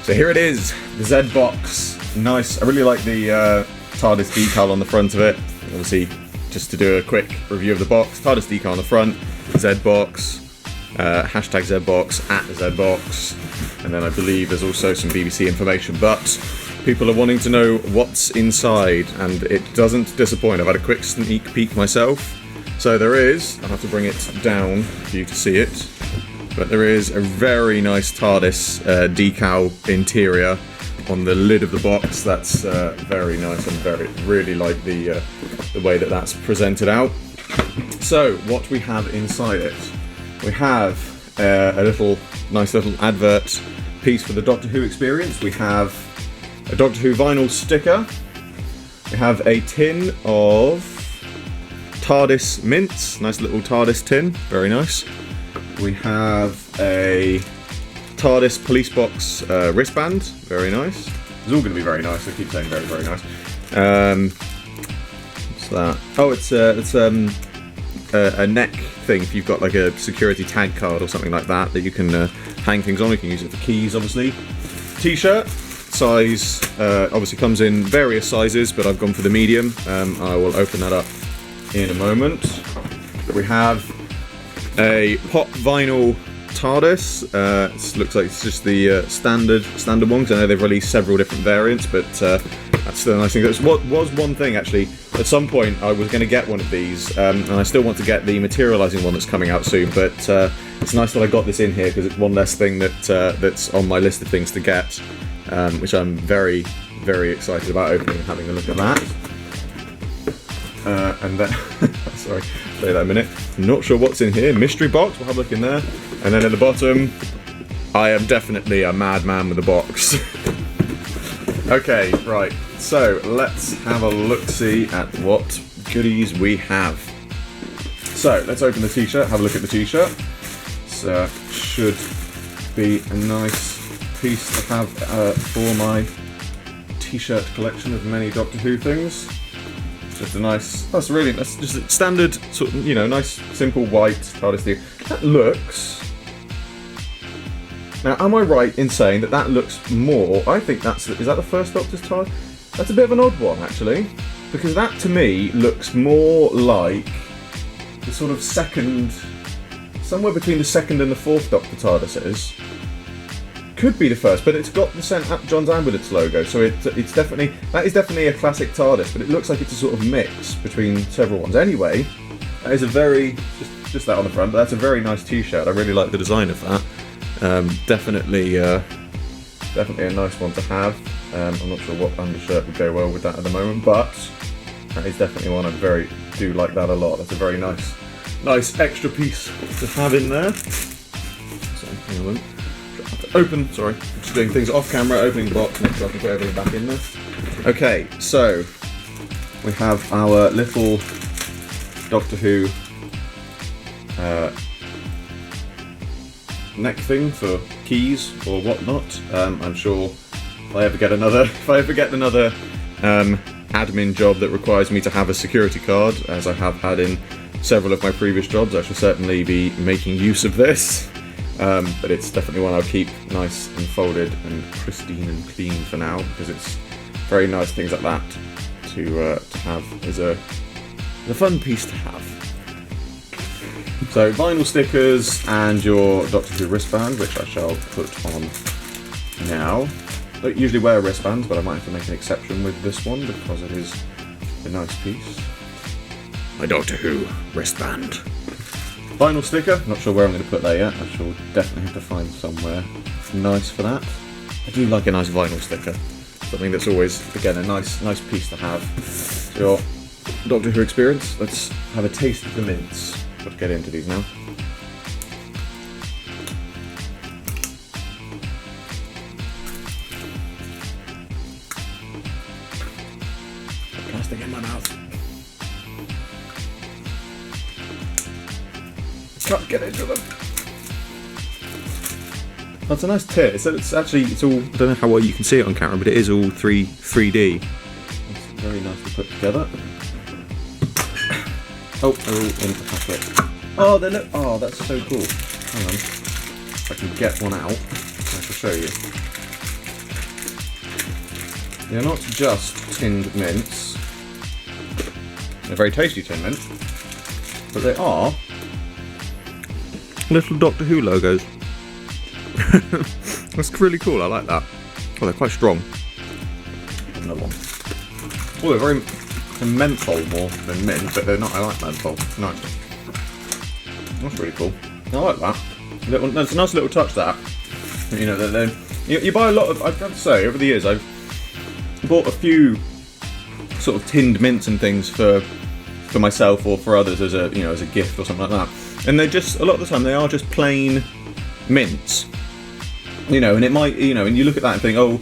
So here it is, the ZBox. Nice. I really like the TARDIS decal on the front of it. Obviously, just to do a quick review of the box, TARDIS decal on the front, ZBox, hashtag ZBox, @ZBox, and then I believe there's also some BBC information, but people are wanting to know what's inside, and it doesn't disappoint. I've had a quick sneak peek myself. So there is, I'll have to bring it down for you to see it, but there is a very nice TARDIS decal interior on the lid of the box. That's very nice, and really like the way that that's presented out. So what we have inside it, we have a nice little advert piece for the Doctor Who experience. We have a Doctor Who vinyl sticker. We have a tin of TARDIS mints, nice little TARDIS tin, very nice. We have a TARDIS police box wristband, very nice. It's all going to be very nice. I keep saying very, very nice. What's that? Oh, it's a neck thing. If you've got like a security tag card or something like that you can hang things on. You can use it for keys, obviously. T-shirt size obviously comes in various sizes, but I've gone for the medium. I will open that up in a moment. We have a pop vinyl TARDIS. It looks like it's just the standard one, because I know they've released several different variants, but that's the nice thing. That was one thing actually. At some point, I was going to get one of these, and I still want to get the materialising one that's coming out soon. But it's nice that I got this in here, because it's one less thing that's on my list of things to get, which I'm very, very excited about opening and having a look at that. And then, sorry, say that a minute. Not sure what's in here. Mystery box, we'll have a look in there. And then at the bottom, I am definitely a madman with a box. Okay, right, so let's have a look-see at what goodies we have. So, let's open the t-shirt, have a look at the t-shirt. So, should be a nice piece to have for my t-shirt collection of many Doctor Who things. Just a nice, that's just a standard sort of, nice simple white TARDIS thing. That looks, now am I right in saying that looks more, I think is that the first Doctor's TARDIS? That's a bit of an odd one actually, because that to me looks more like the sort of second, somewhere between the second and the fourth Doctor TARDISes. Could be the first, but it's got the St. John's Ambulance logo, so that is definitely a classic TARDIS, but it looks like it's a sort of mix between several ones. Anyway, that is a very, just that on the front, but that's a very nice t-shirt. I really like the design of that. Definitely a nice one to have. I'm not sure what undershirt would go well with that at the moment, but that is definitely one I do like that a lot. That's a very nice extra piece to have in there. So, hang on. Sorry, just doing things off camera, opening the box, make sure I can put everything back in there. Okay, so we have our little Doctor Who neck thing for keys or whatnot. I'm sure if I ever get another admin job that requires me to have a security card, as I have had in several of my previous jobs, I shall certainly be making use of this. But it's definitely one I'll keep nice and folded and pristine and clean for now, because it's very nice things like that to have as a fun piece to have. So vinyl stickers and your Doctor Who wristband, which I shall put on now. Don't usually wear wristbands, but I might have to make an exception with this one because it is a nice piece. My Doctor Who wristband. Vinyl sticker, not sure where I'm going to put that yet. I shall definitely have to find somewhere nice for that. I do like a nice vinyl sticker. Something that's always, again, a nice piece to have. So your Doctor Who experience, let's have a taste of the mints. Let's get into these now. Plastic in my mouth. Can't get into them. That's a nice tin. It's all, I don't know how well you can see it on camera, but it is all 3D. It's very nicely put together. Oh, they're all in a packet. Oh, they look, oh, that's so cool. Hang on. If I can get one out, I shall show you. they're not just tinned mints. They're very tasty tinned mint, but they are little Doctor Who logos. That's really cool, I like that. Oh, they're quite strong. Another one. Oh, they're very menthol more than mint, but they're not. I like menthol. Nice. That's really cool. I like that. That's a nice little touch, that. You know, you buy a lot of. I've got to say, over the years, I've bought a few sort of tinned mints and things for myself or for others as a gift or something like that. And they're just, a lot of the time, they are just plain mints. You know, and it might, and you look at that and think, oh,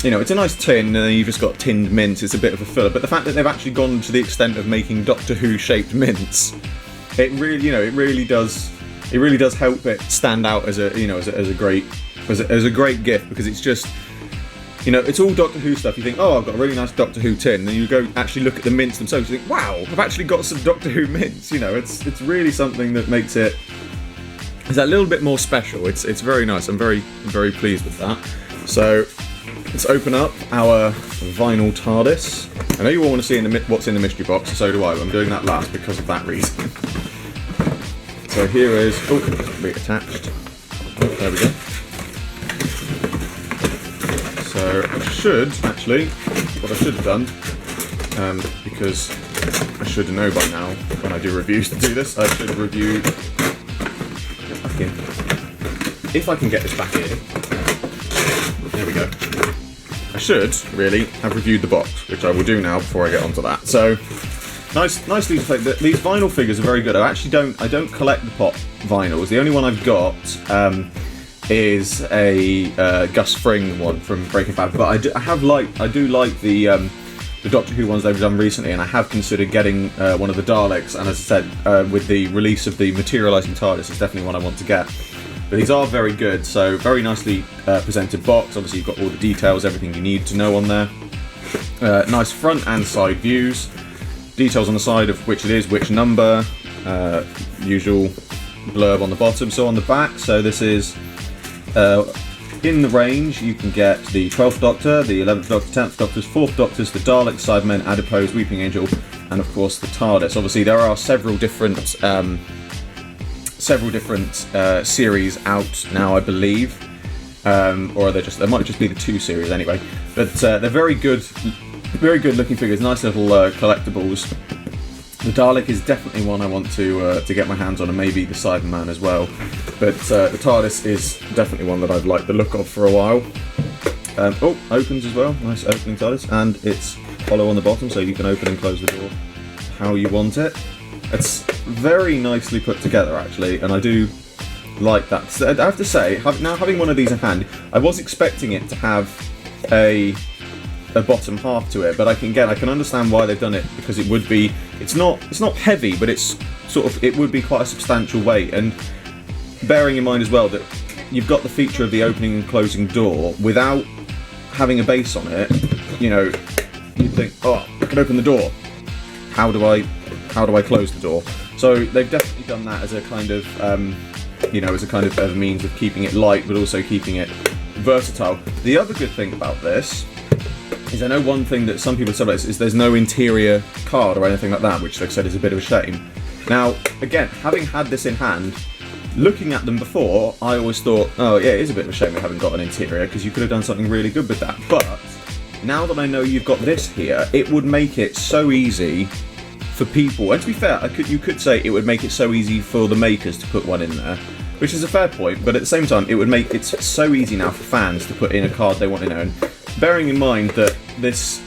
it's a nice tin, and then you've just got tinned mints. It's a bit of a filler. But the fact that they've actually gone to the extent of making Doctor Who shaped mints, it really does help it stand out as a great gift, because it's just, it's all Doctor Who stuff. You think, oh, I've got a really nice Doctor Who tin, and then you go actually look at the mints themselves. You think, wow, I've actually got some Doctor Who mints. It's really something that makes it. It's that little bit more special. It's very nice. I'm very, very pleased with that. So let's open up our vinyl TARDIS. I know you all want to see what's in the mystery box, so do I, but I'm doing that last because of that reason. So here is... Oh, reattached. Oh, there we go. So I should, actually, what I should have done, because I should know by now when I do reviews to do this, I should review... If I can get this back in. There we go. I should really have reviewed the box, which I will do now before I get onto that. So nicely played. These vinyl figures are very good. I don't collect the pop vinyls. The only one I've got is a Gus Fring one from Breaking Bad. But I do like the Doctor Who ones they've done recently, and I have considered getting one of the Daleks. And as I said, with the release of the materialising TARDIS, it's definitely one I want to get. But these are very good, so very nicely presented box. Obviously, you've got all the details, everything you need to know on there. Nice front and side views. Details on the side of which it is, which number. Usual blurb on the bottom. So on the back, so this is in the range. You can get the 12th Doctor, the 11th Doctor, 10th Doctors, 4th Doctors, the Daleks, Cybermen, Adipose, Weeping Angel, and of course the TARDIS. Obviously, there are several different series out now, I believe, or there might just be the 2 series anyway. But they're very good looking figures. Nice little collectibles. The Dalek is definitely one I want to get my hands on, and maybe the Cyberman as well. But the TARDIS is definitely one that I've liked the look of for a while. Opens as well. Nice opening TARDIS, and it's hollow on the bottom, so you can open and close the door how you want it. It's very nicely put together, actually, and I do like that. So I have to say, now having one of these in hand, I was expecting it to have a bottom half to it, but I can understand why they've done it, because it's not heavy, but it would be quite a substantial weight. And bearing in mind as well that you've got the feature of the opening and closing door without having a base on it, you'd think, oh, I can open the door. How do I close the door? So they've definitely done that as a kind of, as a means of keeping it light, but also keeping it versatile. The other good thing about this is, I know one thing that some people say about this is there's no interior card or anything like that, which they've said is a bit of a shame. Now, again, having had this in hand, looking at them before, I always thought, oh yeah, it is a bit of a shame we haven't got an interior, because you could have done something really good with that. But now that I know you've got this here, it would make it so easy for people, and to be fair, you could say it would make it so easy for the makers to put one in there, which is a fair point, but at the same time, it would make it so easy now for fans to put in a card they want in there. And bearing in mind that this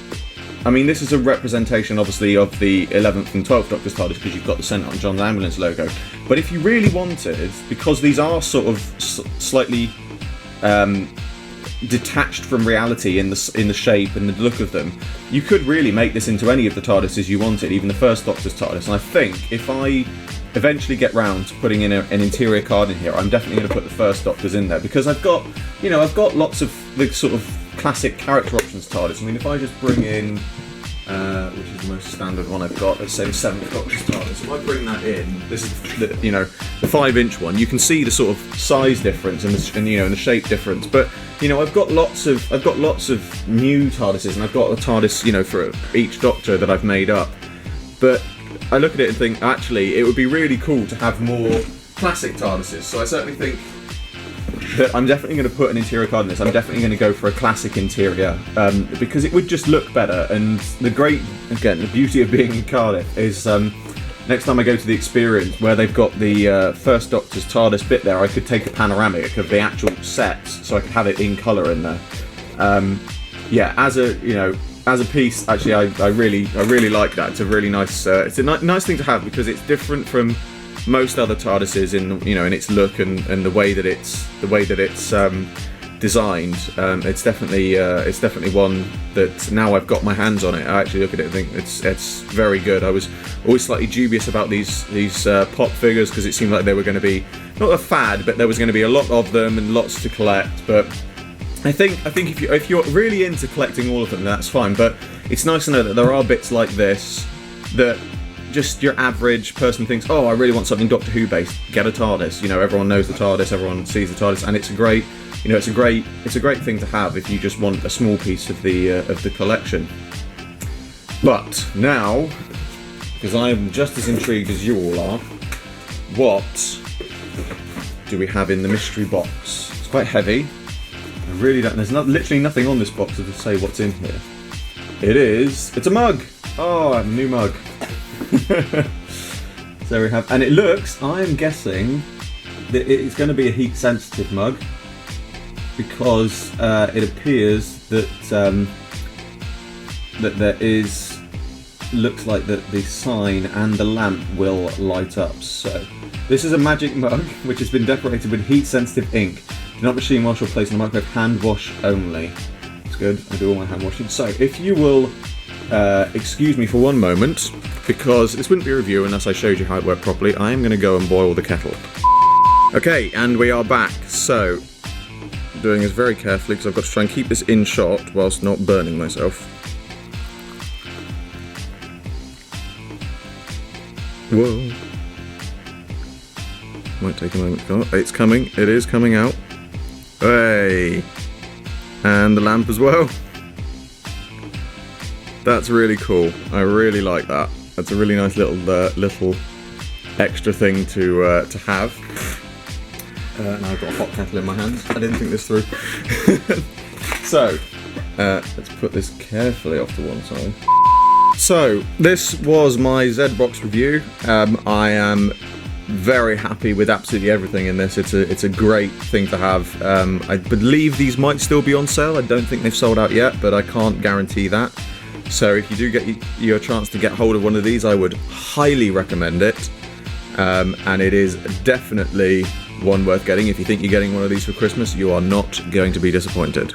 is a representation, obviously, of the 11th and 12th Doctor's TARDIS, because you've got the St. John's Ambulance logo, but if you really wanted, because these are sort of slightly detached from reality in the shape and the look of them, you could really make this into any of the TARDISes you wanted, even the first Doctor's TARDIS. And I think if I eventually get round to putting in an interior card in here, I'm definitely going to put the first Doctor's in there, because I've got lots of the sort of classic character options TARDIS. I mean, if I just bring in which is the most standard one I've got. Let's say the 7th Doctor's TARDIS. If I bring that in, this is the 5-inch one. You can see the sort of size difference and the shape difference. But I've got lots of new TARDISes, and I've got a TARDIS for each Doctor that I've made up. But I look at it and think, actually, it would be really cool to have more classic TARDISes. So I certainly think that I'm definitely going to put an interior card in this. I'm definitely going to go for a classic interior because it would just look better. And the beauty of being in Cardiff is next time I go to the Experience, where they've got the first Doctor's TARDIS bit there, I could take a panoramic of the actual sets, so I could have it in colour in there. As a piece, actually, I really like that. It's a really nice, nice thing to have because it's different from most other TARDISes in its look and the way that it's designed. It's definitely one that now I've got my hands on it, I actually look at it and think it's very good. I was always slightly dubious about these pop figures because it seemed like they were going to be not a fad, but there was going to be a lot of them and lots to collect. But I think if you're really into collecting all of them, that's fine. But it's nice to know that there are bits like this that just your average person thinks, oh, I really want something Doctor Who based. Get a TARDIS. Everyone knows the TARDIS, everyone sees the TARDIS, and it's a great thing to have if you just want a small piece of the collection. But now, because I am just as intrigued as you all are, what do we have in the mystery box? It's quite heavy. I really don't. There's literally nothing on this box to say what's in here. It's a mug. Oh, I have a new mug. So we have, and it looks, I'm guessing that it's going to be a heat sensitive mug because it appears that that there looks like that the sign and the lamp will light up. So this is a magic mug which has been decorated with heat sensitive ink. Do not machine wash or place in the microwave, hand wash only. It's good, I do all my hand washing. So if you will excuse me for one moment, because this wouldn't be a review unless I showed you how it worked properly, I am going to go and boil the kettle. Okay, and we are back. So, doing this very carefully because I've got to try and keep this in shot whilst not burning myself. Whoa. Might take a moment. Oh, it's coming. It is coming out. Hey! And the lamp as well. That's really cool. I really like that. That's a really nice little extra thing to have. Now I've got a hot kettle in my hands. I didn't think this through. So, let's put this carefully off to one side. So, this was my ZBox review. I am very happy with absolutely everything in this. It's a great thing to have. I believe these might still be on sale. I don't think they've sold out yet, but I can't guarantee that. So if you do get your chance to get hold of one of these, I would highly recommend it. And it is definitely one worth getting. If you think you're getting one of these for Christmas, you are not going to be disappointed.